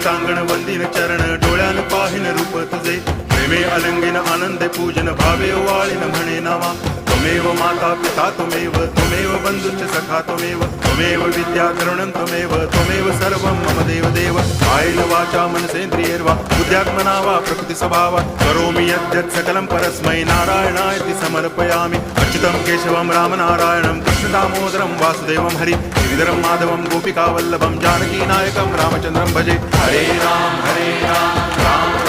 टांगण वंदिन चरण डोळ्यान पाहिन रूप तुझे प्रेमे अलंगिन आनंदे पूजन भावे वाळीन म्हणे नावा त्वमेव माता पिता त्वमेव बंधुश्च सखा त्वमेव विद्या तरुणं त्वमेव सर्वं मम देव कायेन वाचा मनसेन्द्रियैर्वा बुद्ध्यात्मना वा प्रकृति स्वभावात् करोमि यद्यत् सकलं परस्मै नारायणायति समर्पयामि अच्युतं केशवं रामनारायणं कृष्णदामोदरं वासुदेवं हरि गिरिधरं माधवं गोपिकावल्लभं जानकीनायकं रामचन्द्रं भजे हरे राम राम